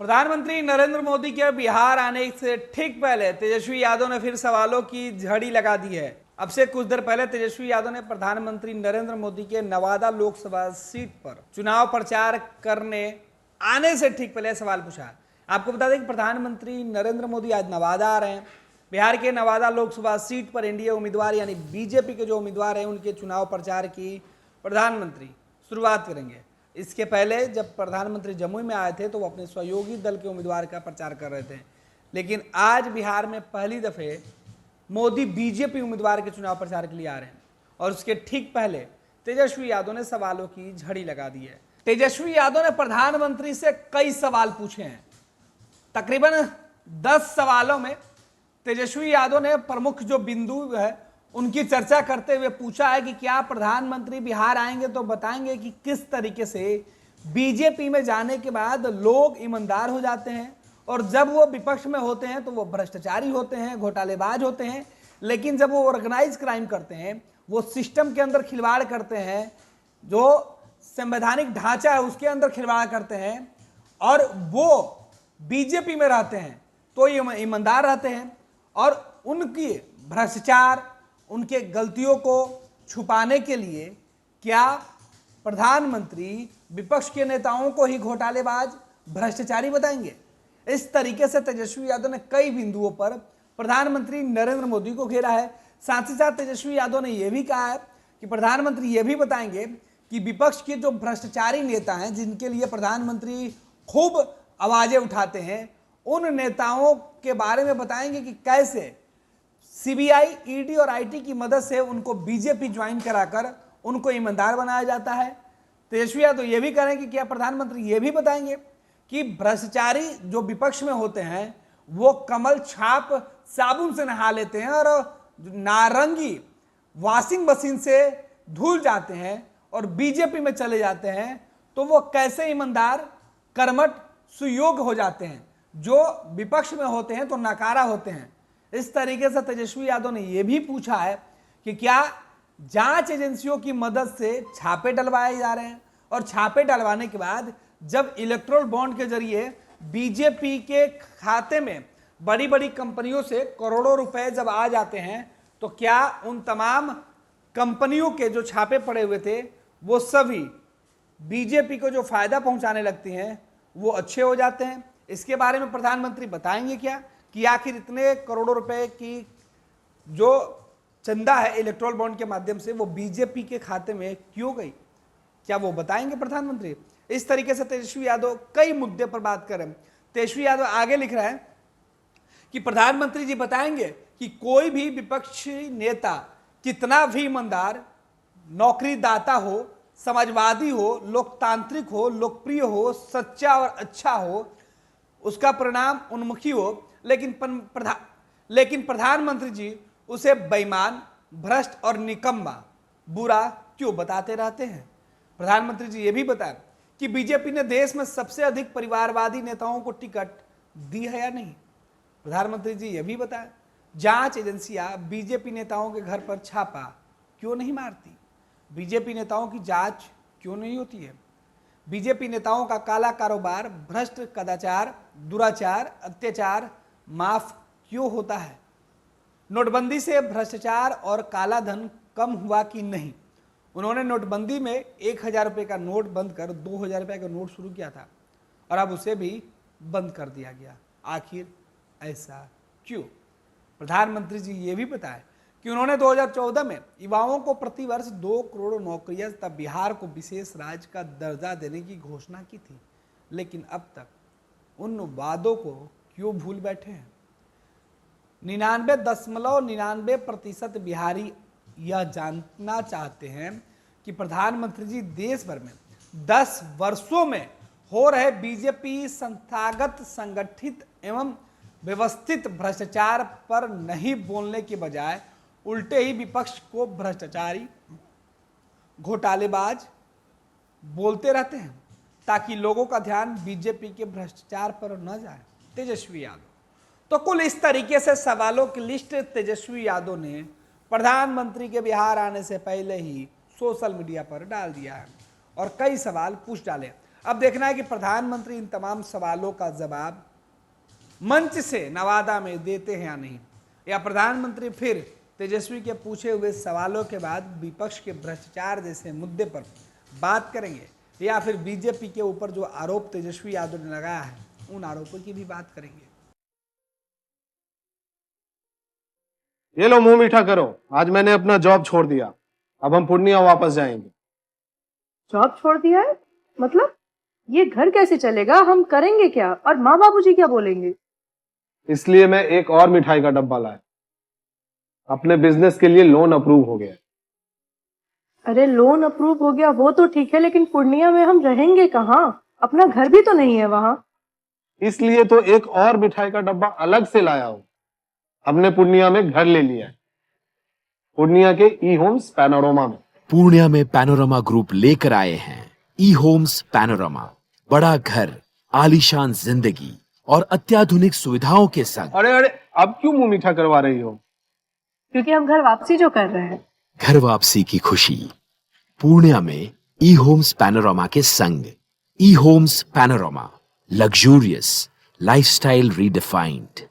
प्रधानमंत्री नरेंद्र मोदी के बिहार आने से ठीक पहले तेजस्वी यादव ने फिर सवालों की झड़ी लगा दी है। अब से कुछ देर पहले तेजस्वी यादव ने प्रधानमंत्री नरेंद्र मोदी के नवादा लोकसभा सीट पर चुनाव प्रचार करने आने से ठीक पहले सवाल पूछा। आपको बता दें कि प्रधानमंत्री नरेंद्र मोदी आज नवादा आ रहे हैं। बिहार के नवादा लोकसभा सीट पर एनडीए उम्मीदवार यानी बीजेपी के जो उम्मीदवार हैं उनके चुनाव प्रचार की प्रधानमंत्री शुरुआत करेंगे। इसके पहले जब प्रधानमंत्री जमुई में आए थे तो वो अपने सहयोगी दल के उम्मीदवार का प्रचार कर रहे थे, लेकिन आज बिहार में पहली दफे मोदी बीजेपी उम्मीदवार के चुनाव प्रचार के लिए आ रहे हैं और उसके ठीक पहले तेजस्वी यादव ने सवालों की झड़ी लगा दी है। तेजस्वी यादव ने प्रधानमंत्री से कई सवाल पूछे हैं। तकरीबन 10 सवालों में तेजस्वी यादव ने प्रमुख जो बिंदु है उनकी चर्चा करते हुए पूछा है कि क्या प्रधानमंत्री बिहार आएंगे तो बताएंगे कि किस तरीके से बीजेपी में जाने के बाद लोग ईमानदार हो जाते हैं और जब वो विपक्ष में होते हैं तो वो भ्रष्टाचारी होते हैं, घोटालेबाज होते हैं, लेकिन जब वो ऑर्गेनाइज क्राइम करते हैं, वो सिस्टम के अंदर खिलवाड़ करते हैं, जो संवैधानिक ढांचा है उसके अंदर खिलवाड़ करते हैं और वो बीजेपी में रहते हैं तो ईमानदार रहते हैं और उनकी भ्रष्टाचार, उनके गलतियों को छुपाने के लिए क्या प्रधानमंत्री विपक्ष के नेताओं को ही घोटालेबाज, भ्रष्टाचारी बताएंगे? इस तरीके से तेजस्वी यादव ने कई बिंदुओं पर प्रधानमंत्री नरेंद्र मोदी को घेरा है। साथ ही साथ तेजस्वी यादव ने यह भी कहा है कि प्रधानमंत्री यह भी बताएंगे कि विपक्ष के जो भ्रष्टाचारी नेता हैं जिनके लिए प्रधानमंत्री खूब आवाजें उठाते हैं, उन नेताओं के बारे में बताएंगे कि कैसे सीबीआई, ईडी और आईटी की मदद से उनको बीजेपी ज्वाइन कराकर उनको ईमानदार बनाया जाता है। तेजस्वी यादव ये भी करें कि क्या प्रधानमंत्री ये भी बताएंगे कि भ्रष्टाचारी जो विपक्ष में होते हैं वो कमल छाप साबुन से नहा लेते हैं और नारंगी वॉशिंग मशीन से धुल जाते हैं और बीजेपी में चले जाते हैं, तो वो कैसे ईमानदार, कर्मठ, सुयोग्य हो जाते हैं, जो विपक्ष में होते हैं तो नकारा होते हैं। इस तरीके से तेजस्वी यादव ने यह भी पूछा है कि क्या जांच एजेंसियों की मदद से छापे डलवाए जा रहे हैं और छापे डलवाने के बाद जब इलेक्ट्रोल बॉन्ड के जरिए बीजेपी के खाते में बड़ी बड़ी कंपनियों से करोड़ों रुपए जब आ जाते हैं तो क्या उन तमाम कंपनियों के जो छापे पड़े हुए थे वो सभी बीजेपी को जो फायदा पहुंचाने लगती हैं वो अच्छे हो जाते हैं? इसके बारे में प्रधानमंत्री बताएंगे क्या कि आखिर इतने करोड़ों रुपए की जो चंदा है इलेक्ट्रोल बॉन्ड के माध्यम से वो बीजेपी के खाते में क्यों गई? क्या वो बताएंगे प्रधानमंत्री? इस तरीके से तेजस्वी यादव कई मुद्दे पर बात करें। तेजस्वी यादव आगे लिख रहे हैं कि प्रधानमंत्री जी बताएंगे कि कोई भी विपक्षी नेता कितना भी ईमानदार, नौकरीदाता हो, समाजवादी हो, लोकतांत्रिक हो, लोकप्रिय हो, सच्चा और अच्छा हो, उसका परिणाम उन्मुखी हो, लेकिन प्रधानमंत्री जी उसे बेईमान, भ्रष्ट और निकम्मा, बुरा क्यों बताते रहते हैं? प्रधानमंत्री जी ये भी बताएं कि बीजेपी ने देश में सबसे अधिक परिवारवादी नेताओं को टिकट दी है या नहीं? प्रधानमंत्री जी ये भी बताएं जांच एजेंसियां बीजेपी नेताओं के घर पर छापा क्यों नहीं मारती? बीजेपी नेताओं की जांच क्यों नहीं होती है? बीजेपी नेताओं का काला कारोबार, भ्रष्ट कदाचार, दुराचार, अत्याचार माफ क्यों होता है? नोटबंदी से भ्रष्टाचार और काला धन कम हुआ कि नहीं? उन्होंने नोटबंदी में 1000 रुपये का नोट बंद कर 2000 रुपये का नोट शुरू किया था और अब उसे भी बंद कर दिया गया। आखिर ऐसा क्यों? प्रधानमंत्री जी ये भी बताएं कि उन्होंने 2014 में युवाओं को प्रतिवर्ष 2 करोड़ नौकरियां तथा बिहार को विशेष राज्य का दर्जा देने की घोषणा की थी, लेकिन अब तक उन वादों को क्यों भूल बैठे हैं? 99.99% बिहारी यह जानना चाहते हैं कि प्रधानमंत्री जी देश भर में 10 वर्षों में हो रहे बीजेपी संस्थागत, संगठित एवं व्यवस्थित भ्रष्टाचार पर नहीं बोलने के बजाय उल्टे ही विपक्ष को भ्रष्टाचारी, घोटालेबाज बोलते रहते हैं ताकि लोगों का ध्यान बीजेपी के भ्रष्टाचार पर न जाए। तेजस्वी यादव तो कुल इस तरीके से सवालों की लिस्ट तेजस्वी यादव ने प्रधानमंत्री के बिहार आने से पहले ही सोशल मीडिया पर डाल दिया है और कई सवाल पूछ डाले। अब देखना है कि प्रधानमंत्री इन तमाम सवालों का जवाब मंच से नवादा में देते हैं या नहीं, या प्रधानमंत्री फिर तेजस्वी के पूछे हुए सवालों के बाद विपक्ष के भ्रष्टाचार जैसे मुद्दे पर बात करेंगे, या फिर बीजेपी के ऊपर जो आरोप तेजस्वी यादव ने लगाया है उन आरोपों की भी बात करेंगे। ये लो मुंह मीठा करो, आज मैंने अपना जॉब छोड़ दिया, अब हम पूर्णिया वापस जाएंगे। जॉब छोड़ दिया है? मतलब ये घर कैसे चलेगा? हम करेंगे क्या? और माँ बाबूजी क्या बोलेंगे? इसलिए मैं एक और मिठाई का डब्बा लाया, अपने बिजनेस के लिए लोन अप्रूव हो गया। अरे लोन अप्रूव हो गया वो तो ठीक है, लेकिन पूर्णिया में हम रहेंगे कहाँ? अपना घर भी तो नहीं है वहां। इसलिए तो एक और मिठाई का डब्बा अलग से लाया हूं। हमने पूर्णिया में घर ले लिया है, पूर्णिया के ई होम्स पैनोरमा में। पूर्णिया में पैनोरमा ग्रुप लेकर आए हैं ई होम्स पैनोरमा, बड़ा घर, आलीशान जिंदगी और अत्याधुनिक सुविधाओं के संग। अरे अरे, अब क्यों मुंह मीठा करवा रही हो? क्योंकि हम घर वापसी जो कर रहे हैं। घर वापसी की खुशी पूर्णिया में ई होम्स पैनोरमा के संग। ई homes panorama, luxurious lifestyle redefined.